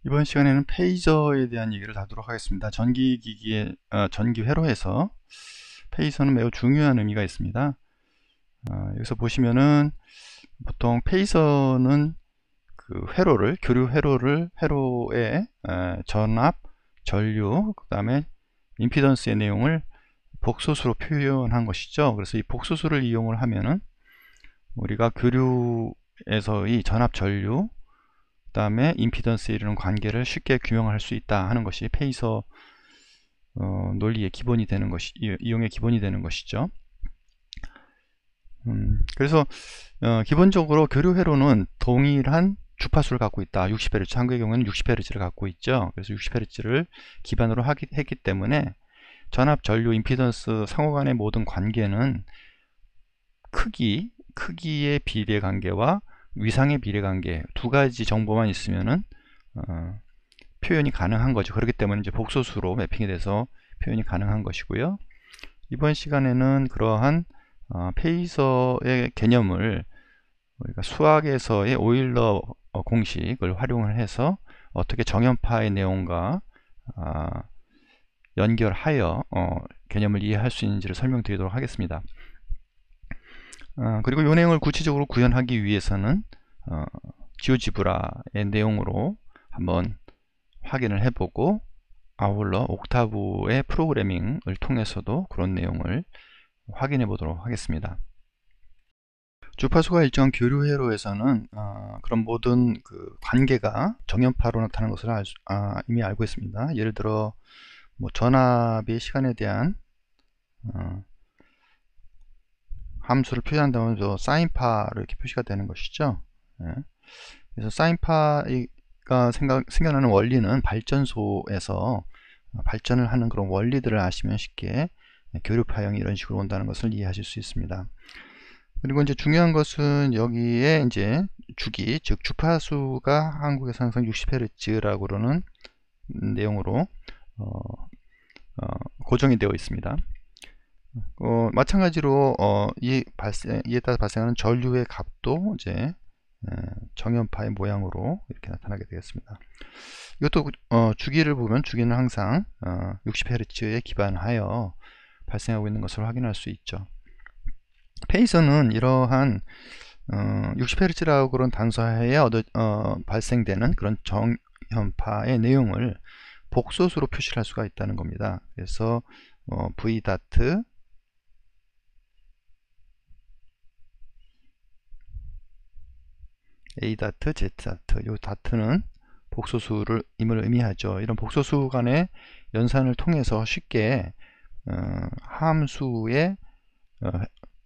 이번 시간에는 페이저에 대한 얘기를 다루도록 하겠습니다. 전기기기의 전기 회로에서 페이저는 매우 중요한 의미가 있습니다. 여기서 보시면은 보통 페이저는 그 회로를 교류 회로의 전압, 전류, 그 다음에 임피던스의 내용을 복소수로 표현한 것이죠. 그래서 이 복소수를 이용을 하면은 우리가 교류에서의 전압, 전류, 그 다음에 임피던스에 이르는 관계를 쉽게 규명할 수 있다 하는 것이 페이저 논리의 기본이 되는 것이, 이용의 기본이 되는 것이죠. 그래서 기본적으로 교류 회로는 동일한 주파수를 갖고 있다. 60Hz, 한국의 경우는 60Hz를 갖고 있죠. 그래서 60Hz를 기반으로 했기 때문에 전압, 전류, 임피던스 상호 간의 모든 관계는 크기의 비례관계와 위상의 비례관계 두 가지 정보만 있으면은 표현이 가능한 거죠. 그렇기 때문에 이제 복소수로 매핑이 돼서 표현이 가능한 것이고요. 이번 시간에는 그러한 페이저의 개념을 우리가 수학에서의 오일러 공식을 활용을 해서 어떻게 정연파의 내용과 연결하여 개념을 이해할 수 있는지를 설명드리도록 하겠습니다. 그리고 이 내용을 구체적으로 구현하기 위해서는 지오지브라의 내용으로 한번 확인을 해보고 아울러 옥타브의 프로그래밍을 통해서도 그런 내용을 확인해 보도록 하겠습니다. 주파수가 일정한 교류 회로에서는 그런 모든 그 관계가 정연파로 나타나는 것을 이미 알고 있습니다. 예를 들어 뭐 전압의 시간에 대한 함수를 표시한다면 사인파로 이렇게 표시가 되는 것이죠. 예. 그래서 사인파가 생겨나는 원리는 발전소에서 발전을 하는 그런 원리들을 아시면 쉽게 교류파형이 이런 식으로 온다는 것을 이해하실 수 있습니다. 그리고 이제 중요한 것은 여기에 이제 주기, 즉 주파수가 한국에서 항상 60Hz라고 그러는 내용으로 고정이 되어 있습니다. 마찬가지로 이에 따라 발생하는 전류의 값도 이제 정연파의 모양으로 이렇게 나타나게 되겠습니다. 이것도 주기를 보면 주기는 항상 60Hz에 기반하여 발생하고 있는 것을 확인할 수 있죠. 페이저는 이러한 60Hz라고 그런 단서하에 발생되는 그런 정연파의 내용을 복소수로 표시할 수가 있다는 겁니다. 그래서 V 다트 A 다트, Z 다트, 이 다트는 복소수를 임을 의미하죠. 이런 복소수 간의 연산을 통해서 쉽게 함수의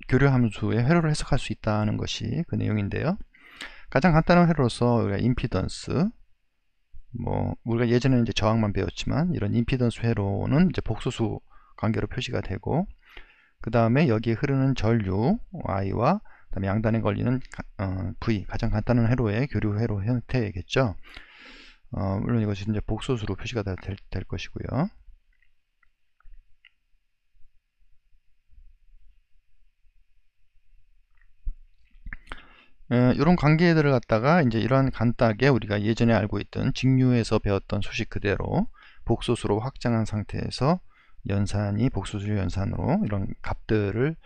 교류 함수의 회로를 해석할 수 있다는 것이 그 내용인데요. 가장 간단한 회로로서 우리가 임피던스, 우리가 예전에는 이제 저항만 배웠지만 이런 임피던스 회로는 이제 복소수 관계로 표시가 되고, 그 다음에 여기에 흐르는 전류 I와 그다음에 양단에 걸리는 V, 가장 간단한 회로의 교류 회로 형태겠죠. 물론 이것이 이제 복소수로 표시가 될 것이고요. 이런 관계들을 갖다가 이제 이러한 간단하게 우리가 예전에 알고 있던 직류에서 배웠던 소식 그대로 복소수로 확장한 상태에서 연산이 복소수 연산으로 이런 값들을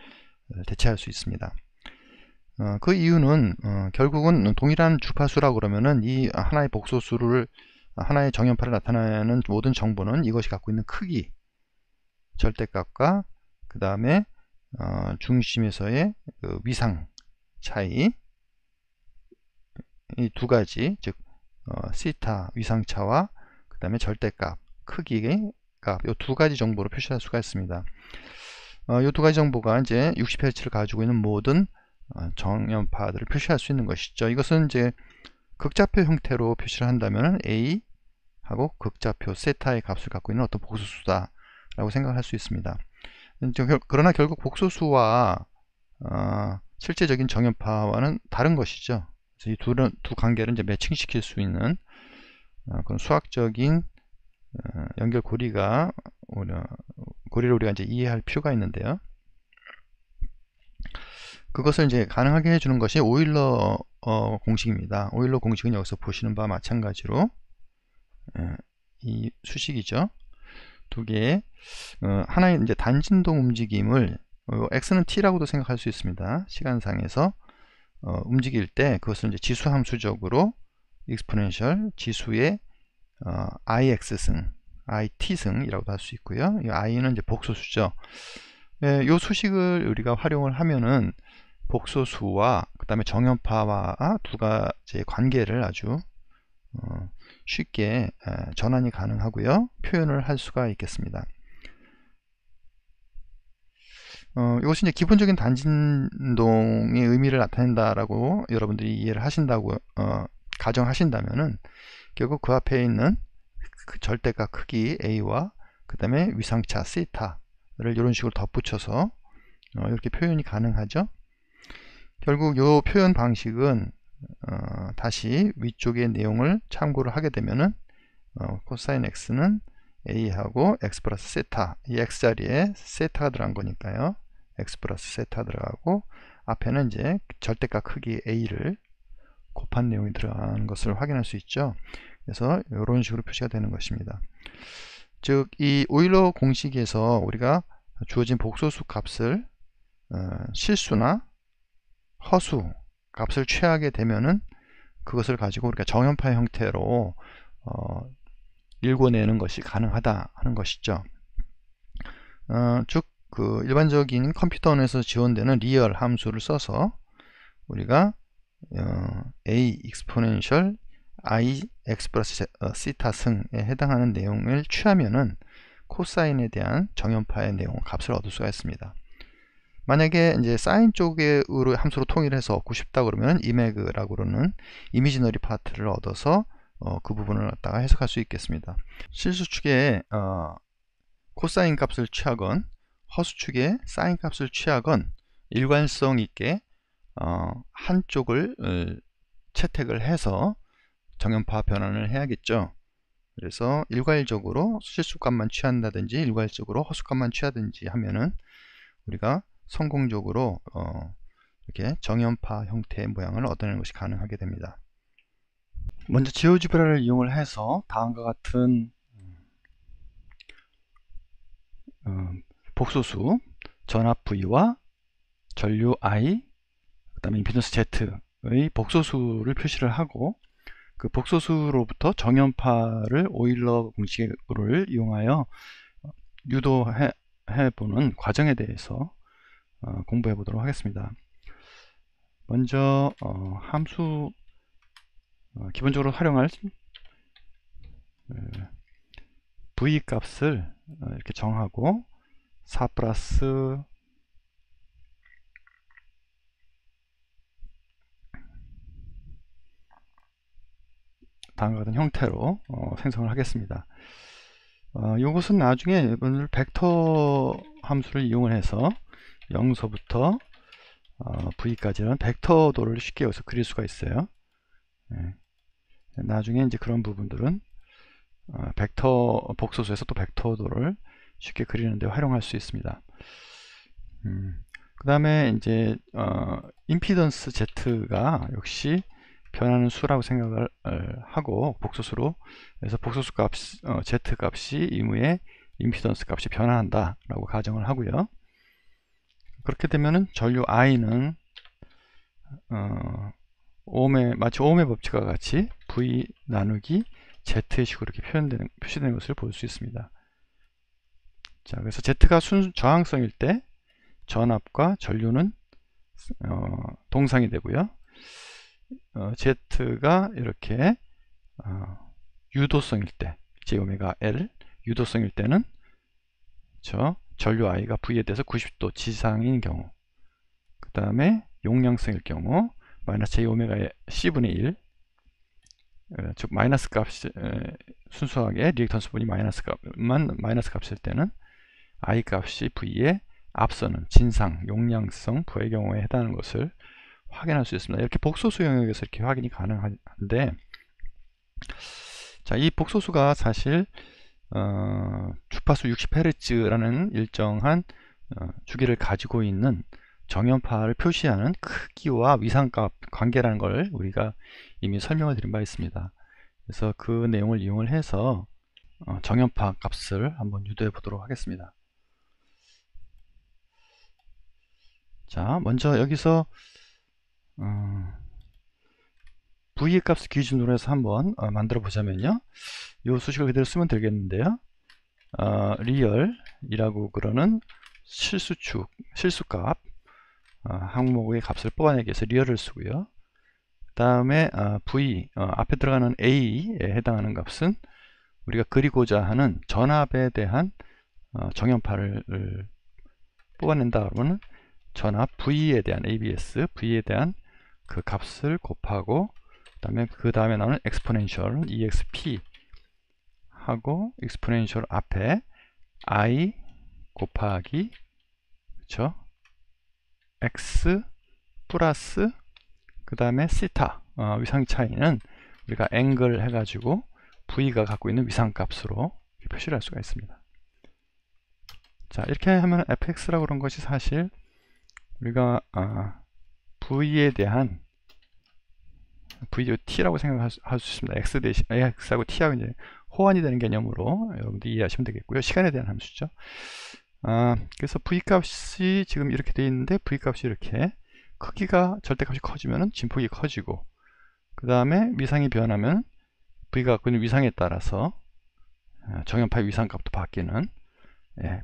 대체할 수 있습니다. 그 이유는 결국은 동일한 주파수라고 그러면은 이 하나의 복소수를 하나의 정연파를 나타내는 모든 정보는 이것이 갖고 있는 크기, 절대값과 그 다음에 중심에서의 그 위상 차이, 이 두 가지, 즉 시타 위상차와 그 다음에 절대값, 크기의 값, 이 두 가지 정보로 표시할 수가 있습니다. 이 두 가지 정보가 이제 60Hz를 가지고 있는 모든 정연파들을 표시할 수 있는 것이죠. 이것은 이제 극좌표 형태로 표시를 한다면 A 하고 극좌표 세타의 값을 갖고 있는 어떤 복소수다 라고 생각할 수 있습니다. 그러나 결국 복소수와 실제적인 정연파와는 다른 것이죠. 그래서 이 두 관계를 이제 매칭시킬 수 있는 그런 수학적인 연결 고리를 우리가 이제 이해할 필요가 있는데요. 그것을 이제 가능하게 해주는 것이 오일러 공식입니다. 오일러 공식은 여기서 보시는 바와 마찬가지로 이 수식이죠. 두 개의 하나의 이제 단진동 움직임을 x는 t라고도 생각할 수 있습니다. 시간상에서 움직일 때 그것을 이제 지수 함수적으로 exponential 지수의 ix승, it승이라고도 할 수 있고요. 이 i는 이제 복소수죠. 이 수식을 우리가 활용을 하면은 복소수와 그 다음에 정연파와 두 가지의 관계를 아주 쉽게 전환이 가능하고요. 표현을 할 수가 있겠습니다. 이것이 이제 기본적인 단진동의 의미를 나타낸다라고 여러분들이 이해를 하신다고 가정하신다면은 결국 그 앞에 있는 그 절대값 크기 a와 그 다음에 위상차 세타를 이런 식으로 덧붙여서 이렇게 표현이 가능하죠. 결국 이 표현 방식은 다시 위쪽의 내용을 참고를 하게 되면은 코사인 x는 a하고 x 플러스 세타, 이 x 자리에 세타가 들어간 거니까요. x 플러스 세타 들어가고 앞에는 이제 절대값 크기 a를 곱한 내용이 들어가는 것을 확인할 수 있죠. 그래서 이런 식으로 표시가 되는 것입니다. 즉 이 오일러 공식에서 우리가 주어진 복소수 값을 실수나 허수 값을 취하게 되면은 그것을 가지고 우리가 정연파 형태로 읽어내는 것이 가능하다 하는 것이죠. 즉 그 일반적인 컴퓨터 언어에서 지원되는 리얼 함수를 써서 우리가 a exponential i x 플러스 시타 승에 해당하는 내용을 취하면은 코사인에 대한 정연파의 내용 값을 얻을 수가 있습니다. 만약에 이제 사인 쪽으로 함수로 통일해서 얻고 싶다 그러면 이메그라고 그러는 이미지너리 파트를 얻어서 그 부분을 갖다가 해석할 수 있겠습니다. 실수축에 코사인 값을 취하건 허수축에 사인 값을 취하건 일관성 있게 한쪽을 채택을 해서 정연파 변환을 해야겠죠. 그래서 일괄적으로 실수값만 취한다든지 일괄적으로 허수값만 취하든지 하면은 우리가 성공적으로 이렇게 정연파 형태의 모양을 얻어내는 것이 가능하게 됩니다. 먼저 지오지브라를 이용을 해서 다음과 같은 복소수 전압 V와 전류 I 그 다음에 임피던스 Z의 복소수를 표시를 하고 그 복소수로부터 정연파를 오일러 공식을 이용하여 유도해 보는 과정에 대해서 공부해 보도록 하겠습니다. 먼저 함수 기본적으로 활용할 V 값을 이렇게 정하고 4 플러스 다음과 같은 형태로 생성을 하겠습니다. 이것은 나중에 오늘 벡터 함수를 이용을 해서 0서부터 V까지는 벡터도를 쉽게 여기서 그릴 수가 있어요. 나중에 이제 그런 부분들은 벡터 복소수에서 또 벡터도를 쉽게 그리는 데 활용할 수 있습니다. 그 다음에 이제 임피던스 Z가 역시 변하는 수라고 생각을 하고 복소수로 그래서 복소수 값 Z 값이 이무의 임피던스 값이 변화한다 라고 가정을 하고요. 그렇게 되면은 전류 I는 마치 오음의 법칙과 같이 V 나누기 Z의 식으로 이렇게 표시되는 것을 볼 수 있습니다. 자, 그래서 Z가 저항성일 때 전압과 전류는 동상이 되고요. Z가 이렇게 유도성일 때 J오메가 L 유도성일 때는 전류 I가 V에 대해서 90도 지상인 경우, 그 다음에 용량성일 경우 마이너스 J오메가 C분의 1 즉 마이너스 값이 순수하게 리액턴스 분이 마이너스 값일 때는 I 값이 V에 앞서는 진상 용량성 부의 경우에 해당하는 것을 확인할 수 있습니다. 이렇게 복소수 영역에서 이렇게 확인이 가능한데, 자, 이 복소수가 사실 주파수 60Hz라는 일정한 주기를 가지고 있는 정연파를 표시하는 크기와 위상값 관계라는 걸 우리가 이미 설명을 드린 바 있습니다. 그래서 그 내용을 이용을 해서 정연파 값을 한번 유도해 보도록 하겠습니다. 자, 먼저 여기서 v 값을 기준으로 해서 한번 만들어 보자면요, 이 수식을 그대로 쓰면 되겠는데요, 리얼이라고 그러는 실수축, 실수값 항목의 값을 뽑아내기 위해서 리얼을 쓰고요. 그 다음에 v 앞에 들어가는 a에 해당하는 값은 우리가 그리고자 하는 전압에 대한 정연파를 뽑아낸다 그러면 전압 v에 대한 abs, v에 대한 그 값을 곱하고 그 다음에 나오는 exponential exp 하고 exponential 앞에 i 곱하기 그쵸 x 플러스 그 다음에 시타 위상 차이는 우리가 앵글 해가지고 v가 갖고 있는 위상값으로 표시를 할 수가 있습니다. 자, 이렇게 하면 fx라고 그런 것이 사실 우리가 v에 대한 VOT라고 생각할 수 있습니다. x 대신 x하고 t하고 이제 호환이 되는 개념으로 여러분들 이해하시면 되겠고요. 시간에 대한 함수죠. 그래서 v 값이 지금 이렇게 되어 있는데 v 값이 이렇게 크기가 절대값이 커지면은 진폭이 커지고 그 다음에 위상이 변하면 v가 갖고 있는 위상에 따라서 정연파의 위상값도 바뀌는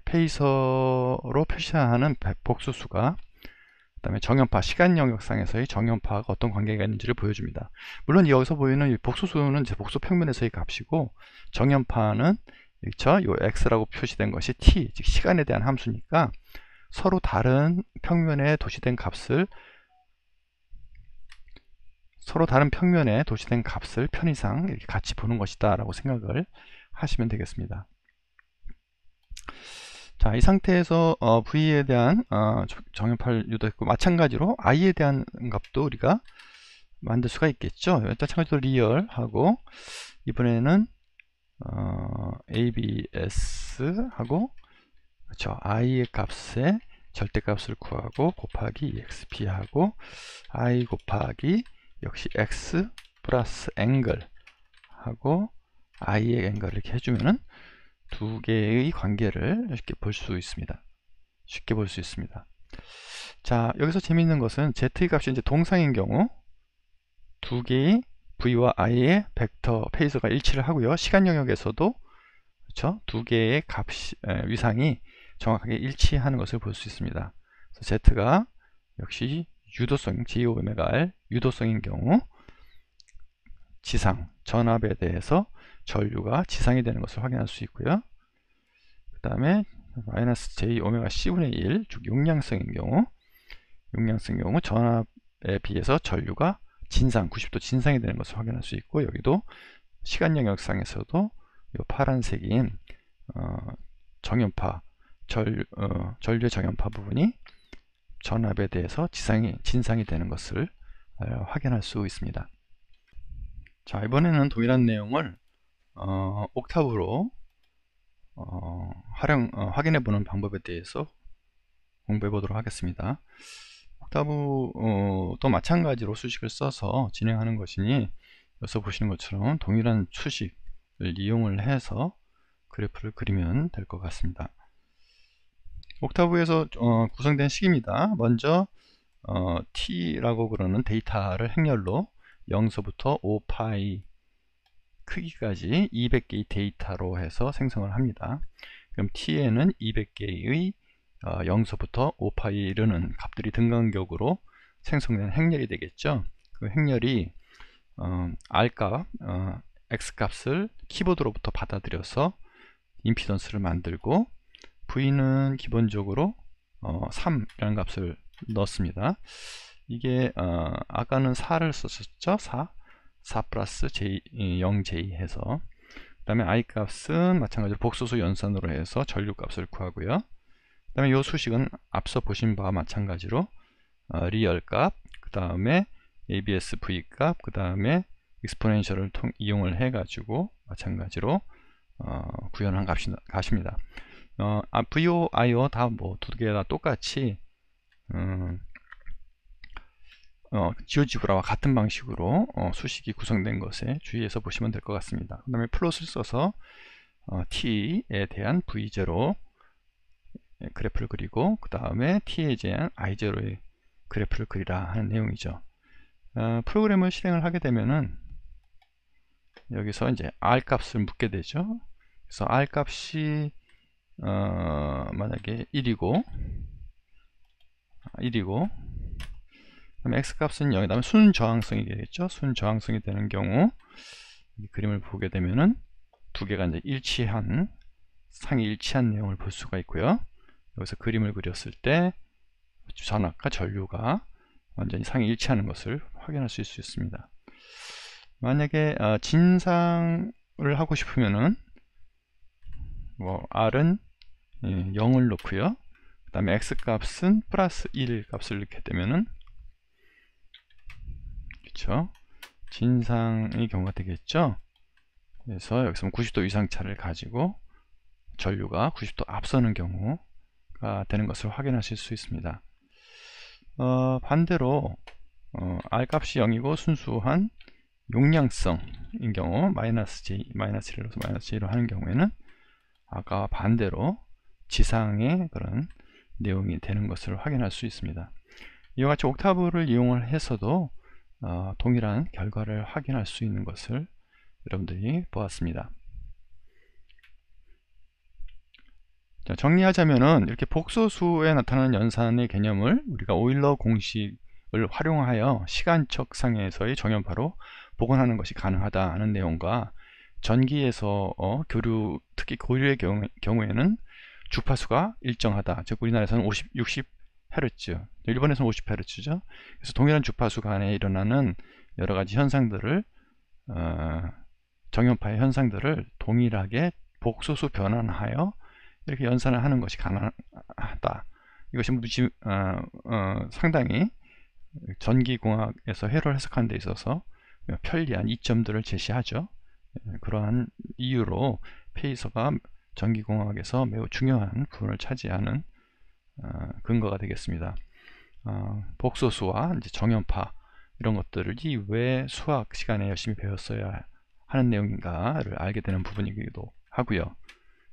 페이서로 표시하는 복수수가 그 다음에 정연파, 시간 영역상에서의 정연파가 어떤 관계가 있는지를 보여줍니다. 물론 여기서 보이는 이 복수수는 이제 복수 평면에서의 값이고 정연파는 그렇죠? 요 x라고 표시된 것이 t, 즉 시간에 대한 함수니까 서로 다른 평면에 도시된 값을 편의상 이렇게 같이 보는 것이다 라고 생각을 하시면 되겠습니다. 자, 이 상태에서 v에 대한 정연파를 유도했고 마찬가지로 i에 대한 값도 우리가 만들 수가 있겠죠. 마찬가지로 리얼하고 이번에는 abs 하고 그렇죠. i의 값에 절대값을 구하고 곱하기 exp 하고 i 곱하기 역시 x 플러스 앵글 하고 i의 앵글 이렇게 해주면은 두 개의 관계를 쉽게 볼 수 있습니다. 자, 여기서 재미있는 것은 z의 값이 이제 동상인 경우 두 개의 v와 i의 벡터 페이서가 일치를 하고요. 시간 영역에서도 그렇죠? 두 개의 위상이 정확하게 일치하는 것을 볼 수 있습니다. 그래서 z가 역시 유도성, G-OMR 유도성인 경우 지상, 전압에 대해서 전류가 지상이 되는 것을 확인할 수 있고요. 그 다음에 마이너스 J-C분의 1, 즉 용량성인 경우 전압에 비해서 전류가 진상, 90도 진상이 되는 것을 확인할 수 있고, 여기도 시간 영역상에서도 이 파란색인 정연파, 전류의 정연파 부분이 전압에 대해서 진상이 되는 것을 확인할 수 있습니다. 자, 이번에는 동일한 내용을 옥타브로 확인해 보는 방법에 대해서 공부해 보도록 하겠습니다. 옥타브도 마찬가지로 수식을 써서 진행하는 것이니 여기서 보시는 것처럼 동일한 수식을 이용을 해서 그래프를 그리면 될 것 같습니다. 옥타브에서 구성된 식입니다. 먼저 t라고 그러는 데이터를 행렬로 0서부터 5파이 크기까지 200개의 데이터로 해서 생성을 합니다. 그럼 t에는 200개의 0서부터 5파이에 이르는 값들이 등간격으로 생성된 행렬이 되겠죠. 그 행렬이 R값, X값을 키보드로부터 받아들여서 임피던스를 만들고 V는 기본적으로 3이라는 값을 넣습니다. 이게 아까는 4를 썼었죠. 4 플러스 0j 해서 그 다음에 I 값은 마찬가지로 복소수 연산으로 해서 전류 값을 구하고요. 그 다음에 이 수식은 앞서 보신 바와 마찬가지로 리얼 값, 그 다음에 ABS V 값, 그 다음에 익스포넨셜을 이용을 해 가지고 마찬가지로 구현한 값입니다. VO, IO 다 두 개 다 똑같이 지오지브라와 같은 방식으로 수식이 구성된 것에 주의해서 보시면 될 것 같습니다. 그 다음에 플롯을 써서 t에 대한 v0 그래프를 그리고 그 다음에 t에 대한 i0의 그래프를 그리라 하는 내용이죠. 프로그램을 실행을 하게 되면은 여기서 이제 r 값을 묻게 되죠. 그래서 r 값이 만약에 1이고 그럼 x 값은 0이 다음에 순저항성이 되겠죠. 순저항성이 되는 경우 이 그림을 보게 되면은 두 개가 이제 상이 일치한 내용을 볼 수가 있고요. 여기서 그림을 그렸을 때 전압과 전류가 완전히 상이 일치하는 것을 확인할 수 있습니다. 만약에 진상을 하고 싶으면은 R은 0을 놓고요. 그 다음에 X 값은 플러스 1 값을 넣게 되면은 그렇죠. 진상의 경우가 되겠죠. 그래서 여기서 90도 이상차를 가지고 전류가 90도 앞서는 경우가 되는 것을 확인하실 수 있습니다. 반대로 R 값이 0이고 순수한 용량성인 경우 -1로서 -1로 하는 경우에는 아까 반대로 지상의 그런 내용이 되는 것을 확인할 수 있습니다. 이와 같이 옥타브를 이용을 해서도 동일한 결과를 확인할 수 있는 것을 여러분들이 보았습니다. 자, 정리하자면은 이렇게 복소수에 나타나는 연산의 개념을 우리가 오일러 공식을 활용하여 시간적 상에서의 정연파로 복원하는 것이 가능하다 하는 내용과 전기에서 특히 고유의 경우에는 주파수가 일정하다. 즉 우리나라에서는 60Hz, 일본에서는 50Hz죠. 그래서 동일한 주파수 간에 일어나는 여러가지 현상들을 정연파의 현상들을 동일하게 복소수 변환하여 이렇게 연산을 하는 것이 가능하다. 이것이 상당히 전기공학에서 회로를 해석하는 데 있어서 편리한 이점들을 제시하죠. 그러한 이유로 페이서가 전기공학에서 매우 중요한 부분을 차지하는 근거가 되겠습니다. 복소수와 이제 정연파 이런 것들이 왜 수학 시간에 열심히 배웠어야 하는 내용인가를 알게 되는 부분이기도 하고요.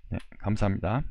네, 감사합니다.